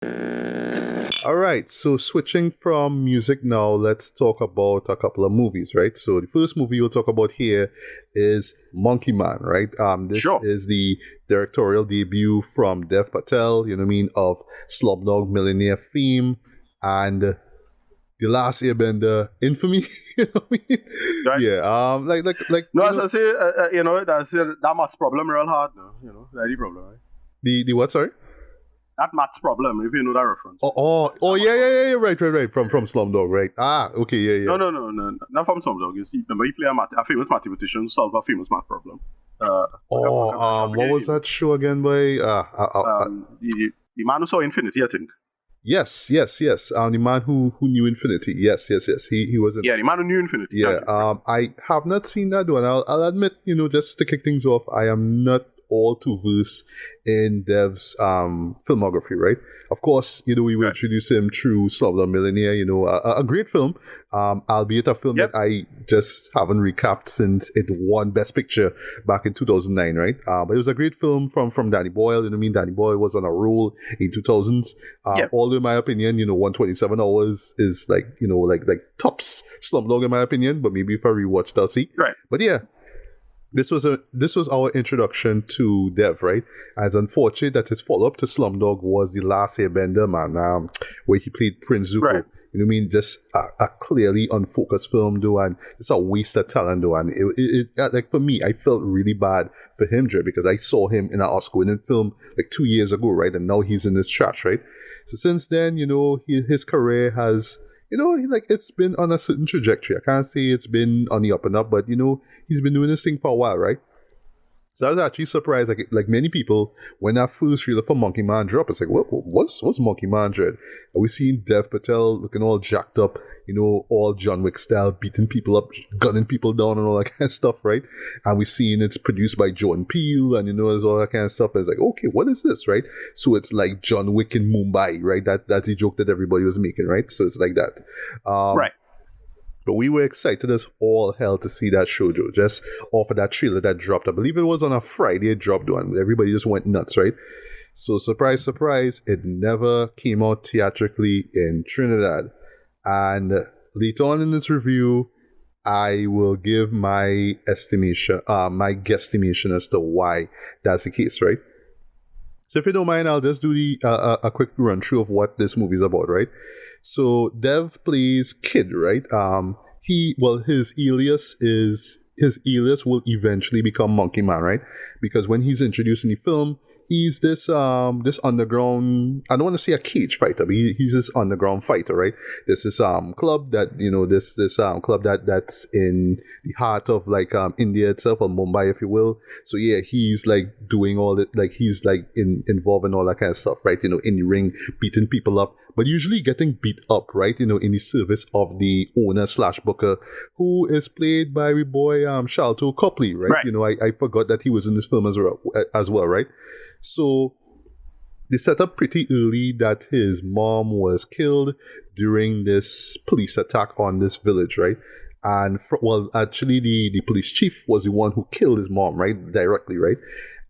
All right, so switching from music now, let's talk about a couple of movies, right? So the first movie we'll talk about here is Monkey Man, right? This Sure. is the directorial debut from Dev Patel, you know what I mean, of Slumdog Millionaire fame and The Last Airbender infamy. You know what I mean? Right. Yeah. Like. No, You as know, I say, that maths problem real hard now. That's the problem, right? the what? Sorry. That maths problem, if you know that reference. Yeah. Right. From Slumdog, right? Ah, okay, yeah. No. Not from some dog. You see, remember he play a famous mathematician solve a famous math problem. What was that show again, boy? The man who saw infinity, I think. Yes. The man who knew infinity. Yes. He was in. Yeah, the man who knew infinity. Yeah. I have not seen that one. I'll admit, just to kick things off, I am not all too versed in Dev's filmography, right? Of course, we will introduce him through Slumdog Millionaire, a great film, albeit a film that I just haven't recapped since it won Best Picture back in 2009, right? But it was a great film from Danny Boyle, you know what I mean? Danny Boyle was on a roll in 2000s. Although in my opinion, 127 hours is like tops Slumdog in my opinion, but maybe if I rewatched, I'll see. Right. But yeah. This was our introduction to Dev, right? As unfortunate that his follow-up to Slumdog was The Last Airbender, man, where he played Prince Zuko. Right. You know what I mean? Just a clearly unfocused film, though, and it's a waste of talent, though. And it like for me, I felt really bad for him, Dre, because I saw him in an Oscar-winning film like 2 years ago, right? And now he's in this trash, right? So since then, his career has, it's been on a certain trajectory. I can't say it's been on the up and up, but he's been doing this thing for a while, right? So I was actually surprised, like many people, when that first trailer for Monkey Man dropped. It's like, what's Monkey Man, Dread? And we seen Dev Patel looking all jacked up, all John Wick style, beating people up, gunning people down, and all that kind of stuff, right? And we seen it's produced by Jordan Peele, and there's all that kind of stuff. And it's like, okay, what is this, right? So it's like John Wick in Mumbai, right? That's the joke that everybody was making, right? So it's like that, right. But we were excited as all hell to see that show, Joe. Just off of that trailer that dropped. I believe it was on a Friday it dropped one. Everybody just went nuts, right? So surprise, it never came out theatrically in Trinidad. And later on in this review, I will give my estimation, my guesstimation as to why that's the case, right? So if you don't mind, I'll just do a quick run through of what this movie is about, right? So Dev plays Kid, right? His alias will eventually become Monkey Man, right? Because when he's introduced in the film, he's this underground, I don't want to say a cage fighter, but he's this underground fighter, right? This is club that this club that's in the heart of like India itself, or Mumbai, if you will. So yeah, he's like doing all that, like he's like involved in all that kind of stuff, right? In the ring, beating people up, but usually getting beat up, right? In the service of the owner / booker, who is played by my boy Shalto Copley, right? I forgot that he was in this film as well, right? So they set up pretty early that his mom was killed during this police attack on this village, right? And actually the police chief was the one who killed his mom, right? Directly, right?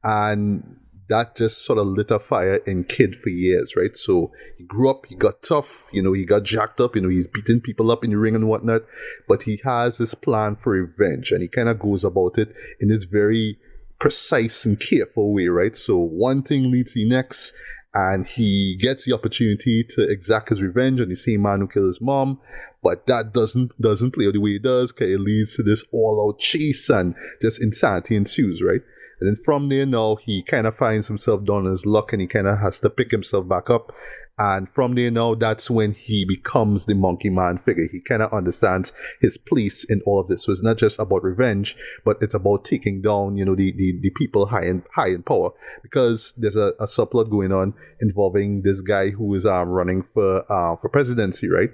And that just sort of lit a fire in Kid for years, right? So he grew up, he got tough, he got jacked up, he's beating people up in the ring and whatnot, but he has this plan for revenge, and he kind of goes about it in this very precise and careful way, right? So one thing leads to the next, and he gets the opportunity to exact his revenge on the same man who killed his mom, but that doesn't play out the way it does, because it leads to this all-out chase, and just insanity ensues, right? And then from there now, he kind of finds himself down on his luck, and he kind of has to pick himself back up. And from there now, that's when he becomes the Monkey Man figure. He kind of understands his place in all of this. So it's not just about revenge, but it's about taking down, the people high in power. Because there's a subplot going on involving this guy who is running for presidency, right?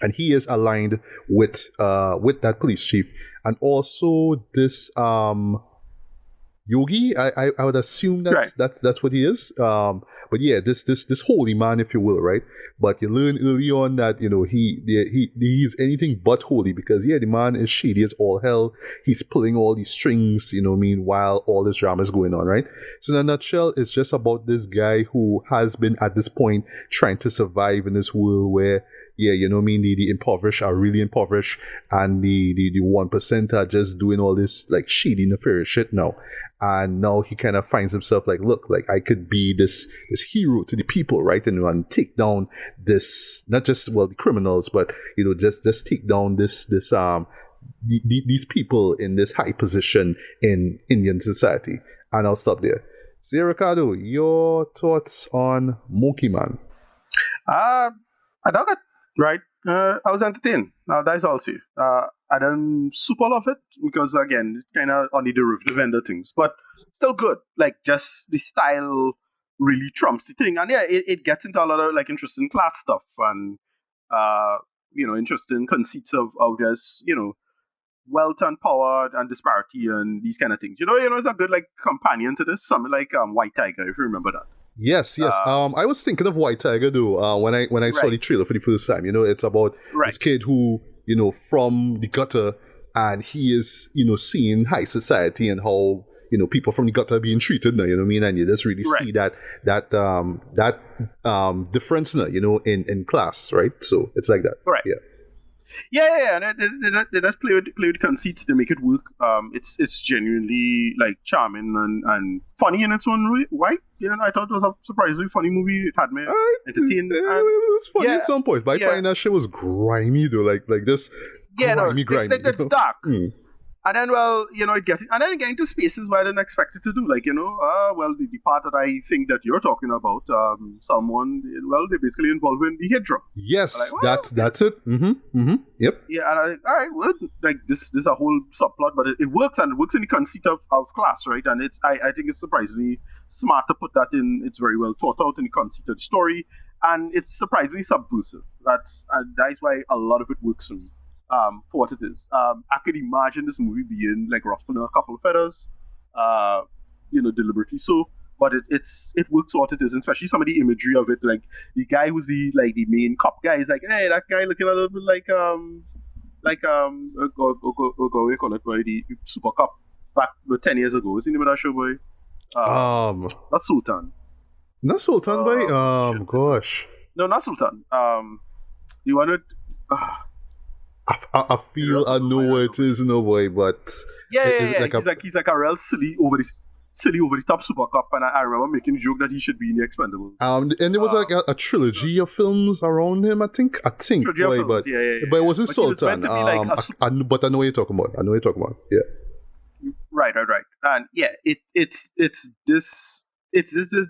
And he is aligned with that police chief, and also this Yogi. I would assume that's what he is. But But yeah, this holy man, if you will, right? But you learn early on that he's anything but holy, because yeah, the man is shady as all hell. He's pulling all these strings, while all this drama is going on, right? So in a nutshell, it's just about this guy who has been at this point trying to survive in this world where, yeah, the impoverished are really impoverished, and the 1% are just doing all this like shady, nefarious shit now. And now he kind of finds himself like, look, like I could be this hero to the people, right? And take down this, not just, well, the criminals, but just take down these people in this high position in Indian society. And I'll stop there. So yeah, Ricardo, your thoughts on Monkey Man? I dug it, right? I was entertained. That's all I'll say. I didn't super love it because, again, it's kind of on the derivative end of things, but still good. Like, just the style really trumps the thing. And yeah, it gets into a lot of like interesting class stuff and, interesting conceits of just, wealth and power and disparity and these kind of things. It's a good like companion to this. Something like White Tiger, if you remember that. Yes. I was thinking of White Tiger though. When I saw the trailer for the first time, it's about this kid who, from the gutter, and he is, seeing high society and how, people from the gutter are being treated now. You know what I mean? And you just really see that difference now, in class, right? So it's like that. Right. Yeah. Yeah, and they just play with conceits to make it work. It's genuinely like charming and funny in its own way. I thought it was a surprisingly funny movie. It had me entertained. It was funny at some point, but I find that shit was grimy though, like this. Grimy. It's dark. And then, it gets, and then getting to spaces where I didn't expect it to do. Like, the part that I think that you're talking about, they're basically involved in the Hydra. Yes, like, that's it. Yep. Yeah, and all right, well, like, this is a whole subplot, but it works, and it works in the conceit of class, right? And I think it's surprisingly smart to put that in. It's very well thought out in the conceit of the story, and it's surprisingly subversive. That's why a lot of it works for me. For what it is. I could imagine this movie being like ruffling a couple of feathers, deliberately so, but it works for what it is, and especially some of the imagery of it. Like the guy who's the main cop guy is like, hey, that guy looking a little bit like what do you call it, boy, the super cop back 10 years ago. What's the name of that show, boy? Not Sultan. Not Sultan, boy. Gosh. No, not Sultan. You wanted. I feel I know what it is, no boy, but he's like a real silly over the top super cop, and I remember making a joke that he should be in the Expendables. And there was like a trilogy of films around him, I think, boy, but it wasn't Sultan. But I know what you're talking about. Yeah. Right. And yeah, it's this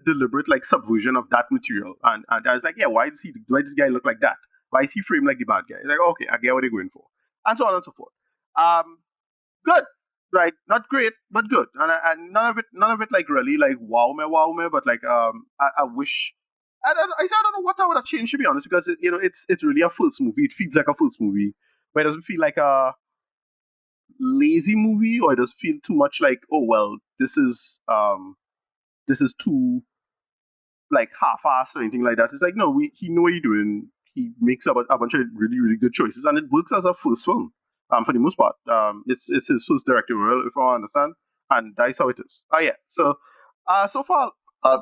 deliberate like subversion of that material, and I was like, yeah, why does this guy look like that? Why is he framed like the bad guy? It's like, okay, I get what they're going for. And so on and so forth. Good, right? Not great, but good. And none of it like really like wow me, but like I wish I don't know what I would have changed, to be honest, because it's really a first movie. It feels like a first movie, but it doesn't feel like a lazy movie, or it doesn't feel too much like, oh well, this is too like half-assed or anything like that. It's like, no, he know what he's doing. He makes a bunch of really, really good choices, and it works as a first film for the most part. It's his first directorial, if I understand, and that's how it is. So far, I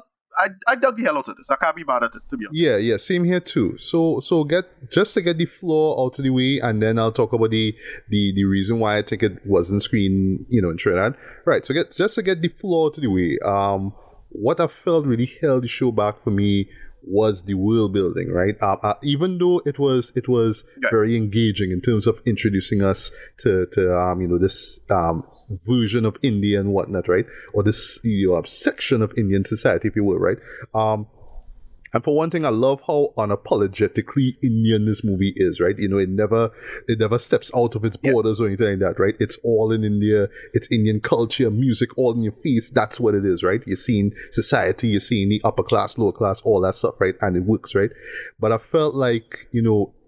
dug the hell out of this. I can't be mad at it, to be honest. Yeah, same here too. So to get the flaw out of the way, and then I'll talk about the reason why I think it wasn't screened, in Trinidad. Right. So to get the flaw out of the way, what I felt really held the show back for me was the world building, right? Even though it was very engaging in terms of introducing us to this version of India and whatnot, right? Or this section of Indian society, if you will, right? And for one thing, I love how unapologetically Indian this movie is, right? It never steps out of its borders or anything like that, right? It's all in India. It's Indian culture, music, all in your face. That's what it is, right? You're seeing society, you're seeing the upper class, lower class, all that stuff, right? And it works, right? But I felt like,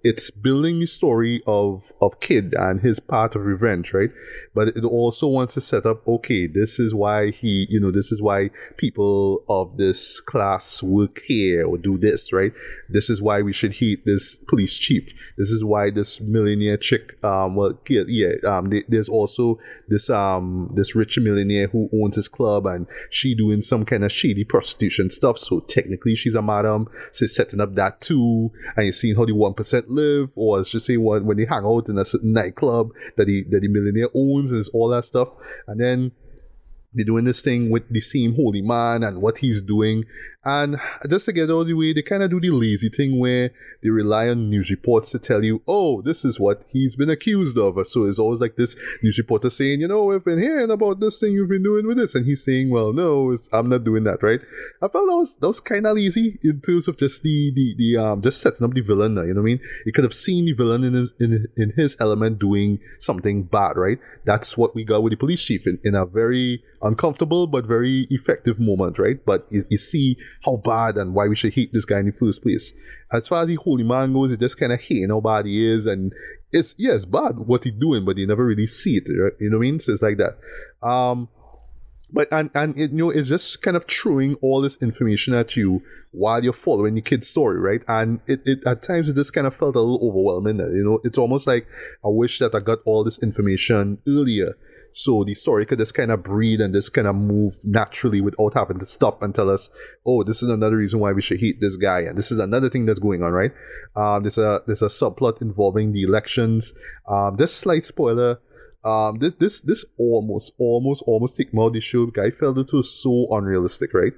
it's building the story of Kid and his part of revenge, right? But it also wants to set up, okay, this is why this is why people of this class work here or do this, right? This is why we should hate this police chief. This is why this millionaire chick, there's also this rich millionaire who owns his club, and she doing some kind of shady prostitution stuff. So technically, she's a madam. So setting up that too, and you're seeing how the 1% live, or I should say, when they hang out in a certain nightclub that the millionaire owns, and all that stuff, and then they're doing this thing with the same holy man and what he's doing. And just to get out of the way, they kind of do the lazy thing where they rely on news reports to tell you, oh, this is what he's been accused of. So it's always like this news reporter saying, we've been hearing about this thing you've been doing with this. And he's saying, well, no, I'm not doing that, right? I felt that was kind of lazy in terms of just just setting up the villain. You know what I mean? You could have seen the villain in his element doing something bad, right? That's what we got with the police chief in a very uncomfortable but very effective moment, right? But you see how bad and why we should hate this guy in the first place. As far as the holy man goes, it just kind of hating how bad he is, and it's bad what he's doing, but you never really see it, right? You know what I mean? So it's like that. But it's just kind of throwing all this information at you while you're following the kid's story, right? And it at times it just kind of felt a little overwhelming. It's almost like I wish that I got all this information earlier, so the story could just kind of breathe and just kind of move naturally without having to stop and tell us, oh, this is another reason why we should hate this guy, and this is another thing that's going on, right? There's a subplot involving the elections. This slight spoiler. This almost take me out of the show because I felt it was so unrealistic, right?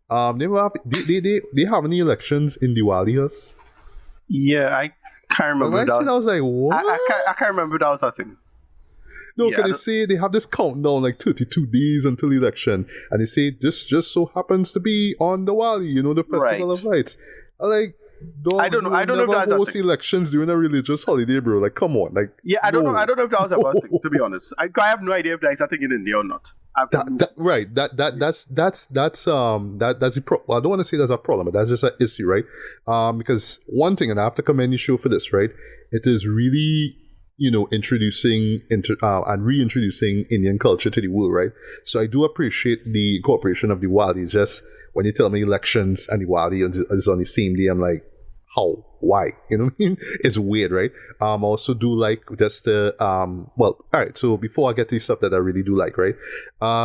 They have any elections in Diwali? Yeah, I can't remember. When I said, I was like, what? I can't remember that was a thing. No, because they say they have this countdown like 32 days until election, and they say this just so happens to be on Diwali, the Festival of Lights. I don't know if that's a thing. Elections during a religious holiday, bro. Like, come on, like. Yeah, I don't know if that was a bad thing. To be honest, I have no idea if that's a thing in India or not. Right. That's the problem. Well, I don't want to say that's a problem, but that's just an issue, right? Because one thing, and I have to commend the show for this, right? It is really introducing and reintroducing Indian culture to the world, right? So I do appreciate the incorporation of Diwali. It's just when you tell me elections and Diwali is on the same day, I'm like, how? Why? You know what I mean? It's weird, right? I also do like just the all right. So before I get to the stuff that I really do like, right?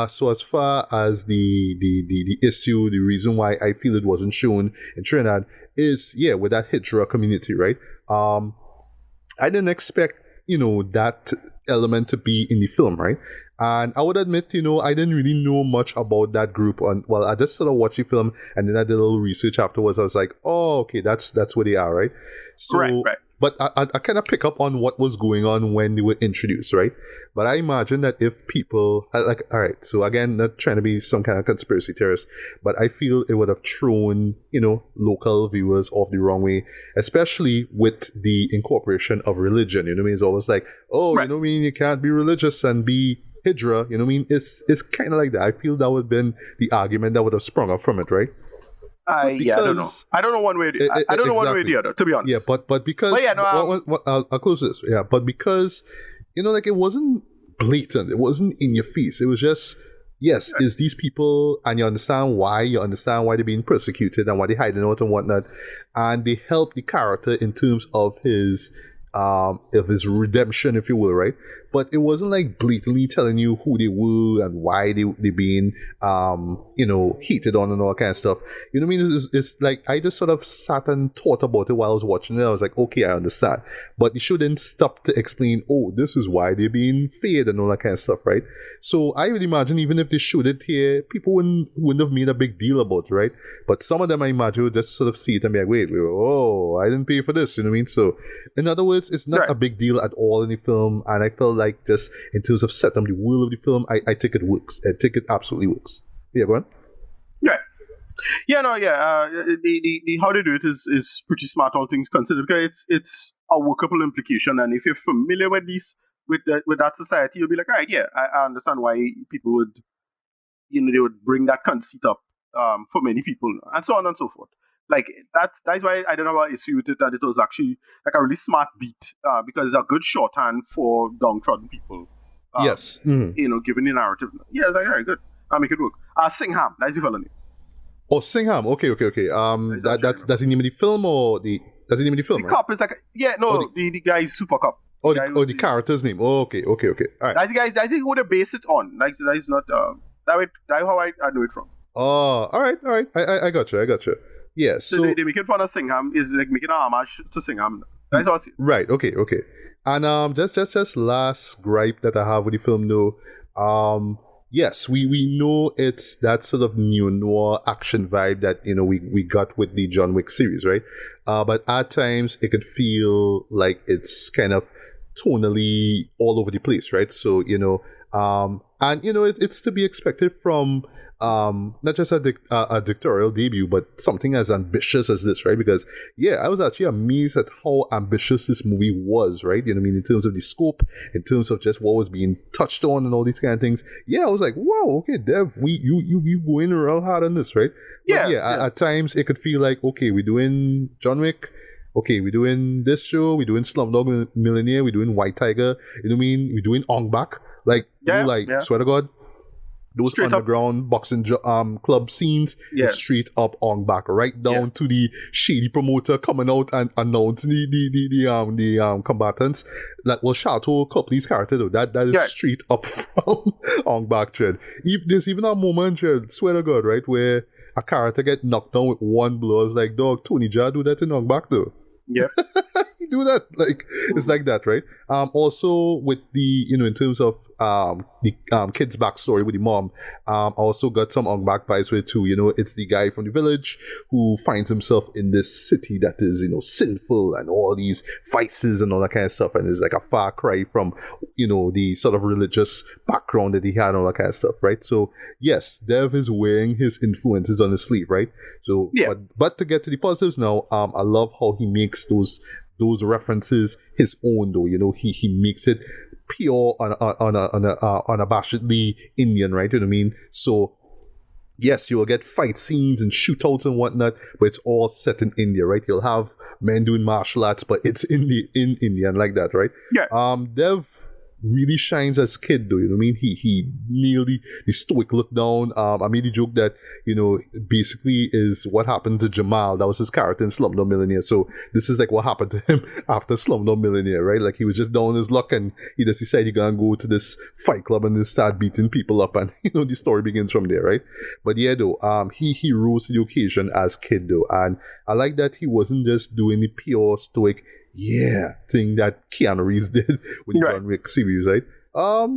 So as far as the issue, the reason why I feel it wasn't shown in Trinidad is with that Hijra community, right? I didn't expect that element to be in the film, right? And I would admit, I didn't really know much about that group. I just sort of watched the film and then I did a little research afterwards. I was like, oh, okay, that's where they are, right? So, right. But I kind of pick up on what was going on when they were introduced, right? But I imagine that if people, all right, so again, not trying to be some kind of conspiracy theorist, but I feel it would have thrown, local viewers off the wrong way, especially with the incorporation of religion. You know what I mean? It's always like, oh, right. You know what I mean? You can't be religious and be Hijra. You know what I mean? It's kind of like that. I feel that would have been the argument that would have sprung up from it, right? I don't know. I don't know one way. I don't know one way or the other, to be honest. Yeah, but because I'll close this. Yeah, but because it wasn't blatant. It wasn't in your face. It was just is these people, and you understand why. You understand why they're being persecuted and why they're hiding out and whatnot, and they help the character in terms of his redemption, if you will, right? But it wasn't like blatantly telling you who they were and why they being heated on and all that kind of stuff. You know what I mean? It's like I just sort of sat and thought about it while I was watching it. I was like, okay, I understand. But they shouldn't stop to explain, oh, this is why they're being feared and all that kind of stuff, right? So I would imagine even if they showed it here, people wouldn't have made a big deal about it, right? But some of them, I imagine, would just sort of see it and be like, wait, I didn't pay for this, you know what I mean? So in other words, it's not a big deal at all in the film, and I felt like just in terms of setting up the world of the film, I think it works. I think it absolutely works. Yeah, go on. The how they do it is pretty smart, all things considered, because it's a workable implication, and if you're familiar with that society, you'll be like, all right, yeah, I understand why people would, they would bring that conceit up for many people, and so on and so forth. Like that's why I don't have an issue with it, that it was actually like a really smart beat, because it's a good shorthand for downtrodden people. Yes. Given the narrative. Yeah, it's like, all right, good. I'll make it work. Singham, that's the fella name. Oh, Singham. Okay. That's the name of the film, or that's the name of the film, The right? cop is like, the guy is Super Cop. The character's name. Oh, okay. All right. That's the guy. That's who they base it on. Like, that is not that's how I know it from. Oh, all right. I got you. Yeah. So they making fun of Singham is like making a homage to Singham. That's how I see it. Right. Okay. And just last gripe that I have with the film, though. Yes, we know it's that sort of neo noir action vibe that we got with the John Wick series, right? But at times it could feel like it's kind of tonally all over the place, right? So it's to be expected from not just a directorial debut, but something as ambitious as this, right? Because I was actually amazed at how ambitious this movie was, right? In terms of the scope, in terms of just what was being touched on and all these kind of things. I was like, wow, okay, Dev, you go in real hard on this, right? But at times it could feel like, okay, we're doing John Wick. Okay, we're doing this show, we're doing Slumdog Millionaire, we're doing White Tiger, we're doing Ong Bak. Swear to God, those straight underground boxing club scenes is straight up Ong Bak, right down to the shady promoter coming out and announcing the combatants. That was Chateau Copley's character, though. That is straight up from Ong Bak, Chad. There's even a moment, Chad, swear to God, right, where a character get knocked down with one blow. I was like, dog, Tony Jaa do that in Ong Bak, though. Yeah. You do that, like, it's like that, right? Also with the in terms of the kid's backstory with the mom, I also got some Ong Bak vibes with it too. It's the guy from the village who finds himself in this city that is sinful and all these vices and all that kind of stuff, and is like a far cry from the sort of religious background that he had and all that kind of stuff, right? So yes, Dev is wearing his influences on his sleeve, right? So but to get to the positives now, I love how he makes those references his own, though. He makes it pure unabashedly Indian, right? You know what I mean? So yes, you will get fight scenes and shootouts and whatnot, but it's all set in India, right? You'll have men doing martial arts, but it's in India and like that, right? Dev really shines as kid, though. You know what I mean? He nailed the stoic look down. I made the joke that basically is what happened to Jamal. That was his character in Slumdog Millionaire. So this is like what happened to him after Slumdog Millionaire, right? Like he was just down on his luck, and he just decided he gonna go to this fight club and just start beating people up, and the story begins from there, right? But he rose to the occasion as kid, though, and I like that he wasn't just doing the pure stoic thing that Keanu Reeves did with the John Wick series, right?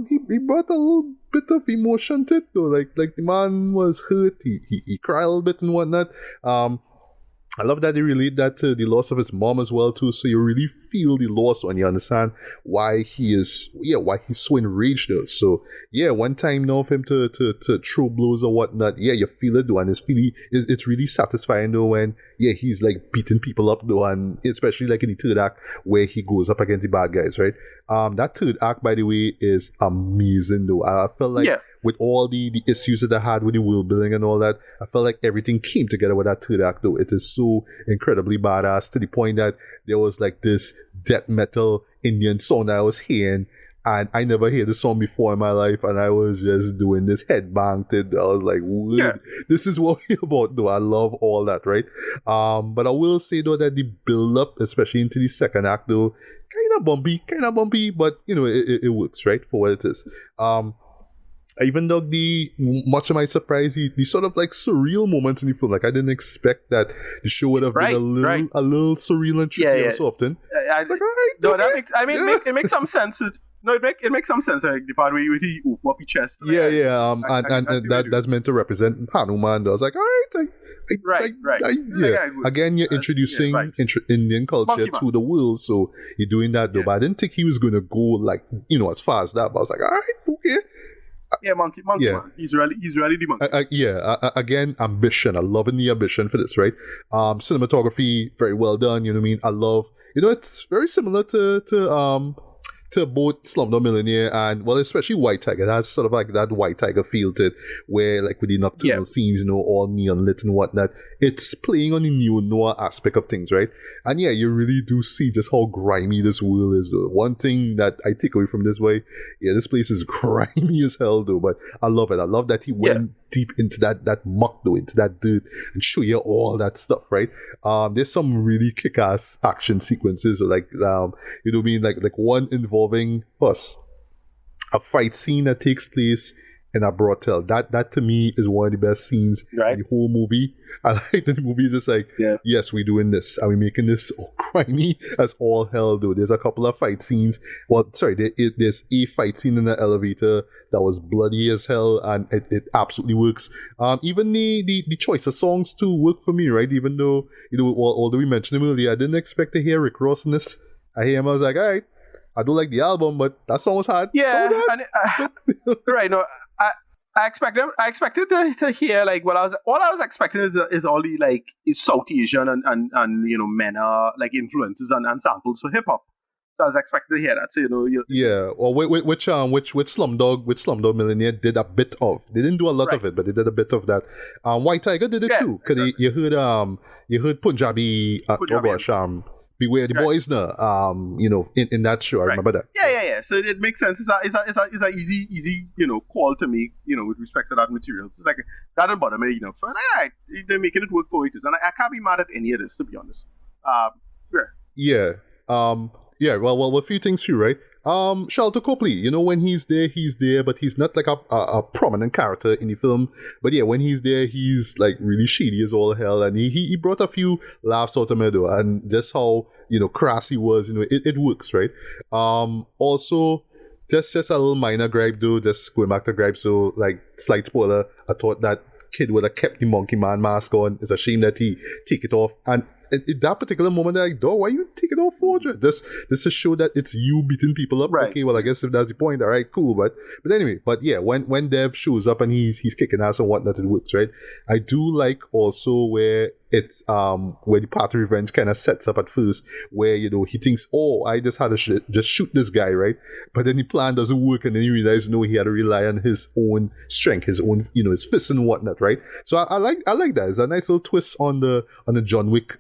He brought a little bit of emotion to it, though. Like the man was hurt, he cried a little bit and whatnot. I love that they relate that to the loss of his mom as well, too. So you really feel the loss when you understand why he's so enraged, though. So one time now for him to throw blows or whatnot, you feel it, though, and it's really satisfying, though, when he's like beating people up, though, and especially like in the third act where he goes up against the bad guys, right? That third act, by the way, is amazing, though. I felt like with all the issues that I had with the world building and all that, I felt like everything came together with that third act, though. It is so incredibly badass, to the point that there was like this death metal Indian song that I was hearing, and I never heard the song before in my life, and I was just doing this headbang thing. I was like, this is what we're about, though. I love all that, right? But I will say, though, that the build up, especially into the second act, though, kind of bumpy, but it works, right, for what it is. Even though much of my surprise, the sort of like surreal moments in the film, like I didn't expect that the show would have been a little surreal and trippy so often. It makes some sense. It makes some sense. Like the part where he open up his chest. That's meant to represent Hanuman. I was like, all right. Again, you're introducing Indian culture to the world, so you're doing that, though. But I didn't think he was gonna go like as far as that. But I was like, all right, okay. Monkey man. He's really the monkey. Again, ambition. I'm loving the ambition for this, right? Cinematography, very well done. You know what I mean? I love. It's very similar to to both Slumdog Millionaire and, well, especially White Tiger. It has sort of like that White Tiger feel to it, where like with the nocturnal scenes, all neon lit and whatnot, it's playing on the neo-noir aspect of things, right? And yeah, you really do see just how grimy this world is, though. One thing that I take away from this way, this place is grimy as hell, though, but I love it. I love that he went deep into that muck, though, into that dirt, and show you all that stuff, right? There's some really kick-ass action sequences, like, like one involving us, a fight scene that takes place in a brothel. That to me is one of the best scenes in the whole movie. I like that the movie is just like, yes, we're doing this. Are we making this grimy as all hell, though? There's a couple of fight scenes. Well, sorry, there's a fight scene in the elevator that was bloody as hell, and it absolutely works. Even the choice of songs too work for me, right? Even though, although we mentioned him earlier, I didn't expect to hear Rick Ross in this. I hear him, I was like, all right, I don't like the album, but that song was hard. Yeah, right. No, I expected to hear like all I was expecting is all the like South Asian and MENA like influences and samples for hip hop. So I was expecting to hear that. So well, which Slumdog Millionaire did a bit of. They didn't do a lot of it, but they did a bit of that. White Tiger did it too, because you heard Punjabi. Beware the Boys now, in that show. I remember that. Yeah. So it makes sense. It's a easy, call to make, with respect to that material. It's like, that didn't bother me, So, alright, they're making it work for what it is. And I can't be mad at any of this, to be honest. Well, a few things too, right? Shelter Copley, when he's there, but he's not like a prominent character in the film. But yeah, when he's there, he's like really shady as all hell, and he brought a few laughs out of me, though, and just how crass he was, it works, right? Also, just a little minor gripe, though, just going back to gripe, so like slight spoiler, I thought that kid would have kept the Monkey Man mask on. It's a shame that he take it off, and at that particular moment, they're like, dog, why you take it off for? This to show that it's you beating people up. Right. Okay, well, I guess if that's the point, all right, cool. But anyway, yeah, when Dev shows up and he's kicking ass and whatnot, it works, right? I do like also where it's where the Path of Revenge kind of sets up at first, where he thinks, I just had to just shoot this guy, right? But then the plan doesn't work, and then he realizes he had to rely on his own strength, his own his fists and whatnot, right? So I like that. It's a nice little twist on the John Wick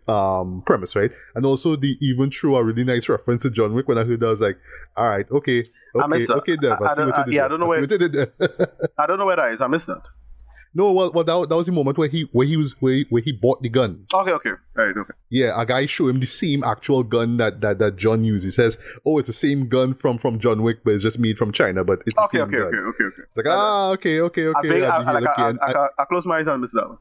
premise, right? And also they even threw a really nice reference to John Wick. When I heard that, I was like, all right, okay, Dev, I see what you did there. I don't know where I don't know where that is. I missed that. No, well, that was the moment where he bought the gun. Okay, all right, okay. Yeah, a guy showed him the same actual gun that John used. He says, it's the same gun from John Wick, but it's just made from China, but it's the same gun. Okay. It's like, okay. I close my eyes and miss that one.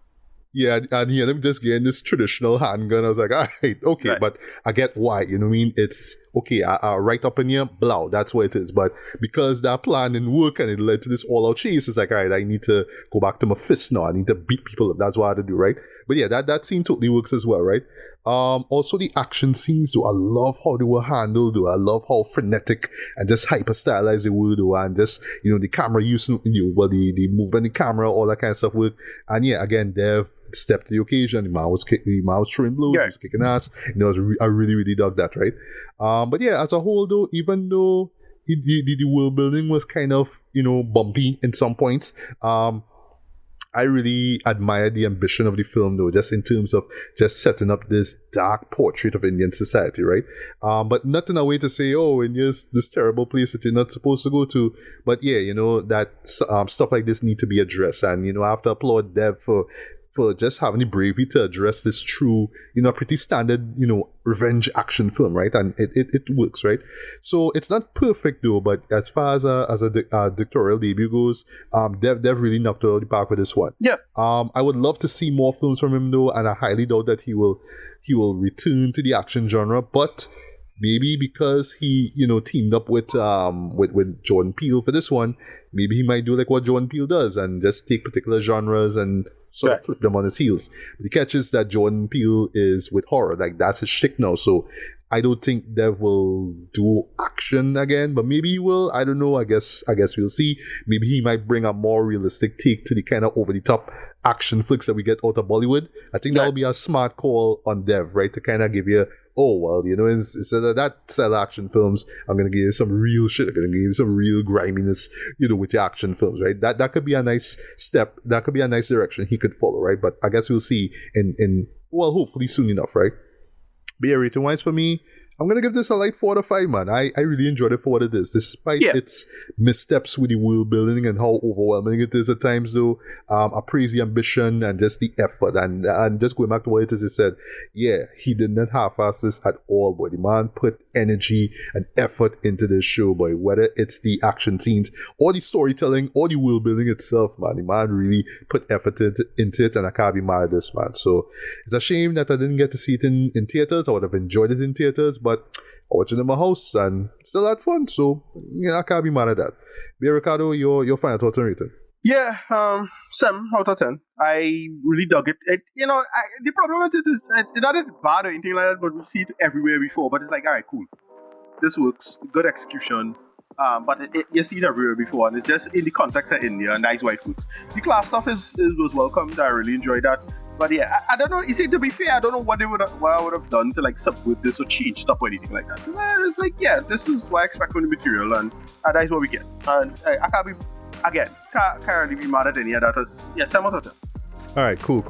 Yeah, and he ended up just getting this traditional handgun. I was like, all right, okay, right. But I get why, you know what I mean? It's, okay, right up in here, blow, that's what it is. But because that plan didn't work and it led to this all-out chase, it's like, all right, I need to go back to my fist now. I need to beat people up. That's what I had to do, right? But yeah, that scene totally works as well, right? Also the action scenes, though, I love how they were handled, though. I love how frenetic and just hyper stylized they were, though, and just, the camera use, the movement, the camera, all that kind of stuff work. And yeah, again, Dev stepped to the occasion. The man was throwing blows, he was kicking ass. I really, really dug that, right? But yeah, as a whole, though, even though the world building was kind of, bumpy in some points, I really admired the ambition of the film, though, just in terms of just setting up this dark portrait of Indian society, right? But not in a way to say, India's this terrible place that you're not supposed to go to. But yeah, that stuff like this need to be addressed. And, I have to applaud Dev for just having the bravery to address this true, pretty standard, revenge action film, right? And it works, right? So it's not perfect, though, but as far as a directorial debut goes, Dev really knocked it out of the park with this one. Yeah. I would love to see more films from him, though, and I highly doubt that he will return to the action genre, but maybe because he, teamed up with Jordan Peele for this one, maybe he might do like what Jordan Peele does and just take particular genres and sort of flip them on his heels. But the catch is that Jordan Peele is with horror. Like, that's his shtick now. So I don't think Dev will do action again, but maybe he will. I don't know. I guess we'll see. Maybe he might bring a more realistic take to the kind of over-the-top action flicks that we get out of Bollywood. I think that would be a smart call on Dev, right? To kind of give you, oh, well, you know, instead of that set of action films, I'm going to give you some real shit. I'm going to give you some real griminess, you know, with your action films, right? That could be a nice step. That could be a nice direction he could follow, right? But I guess we'll see well, hopefully soon enough, right? But yeah, rating-wise for me, I'm going to give this a light 4 out of 5, man. I really enjoyed it for what it is. Despite its missteps with the world building and how overwhelming it is at times, though, I praise the ambition and just the effort. And just going back to what it is, he said, yeah, he did not half-ass this at all, boy. The man put energy and effort into this show, boy. Whether it's the action scenes or the storytelling or the world building itself, man. The man really put effort into it, and I can't be mad at this, man. So it's a shame that I didn't get to see it in theaters. I would have enjoyed it in theaters, but I watched it in my house and still had fun, so I can't be mad at that. But Ricardo, your final thoughts on rating? Yeah, 7 out of 10. I really dug it. The problem with it is it's not as bad or anything like that, but we see it everywhere before. But it's like, all right, cool, this works, good execution. But you see it everywhere before, and it's just in the context of India, nice white foods. The class stuff was welcomed. I really enjoyed that. But yeah, I don't know. You see, to be fair, I don't know what I would have done to like subvert this or change stuff or anything like that. It's like, yeah, this is what I expect from the material, and that's what we get. And I can't really be mad at any of that. 7 out of 10. All right, cool.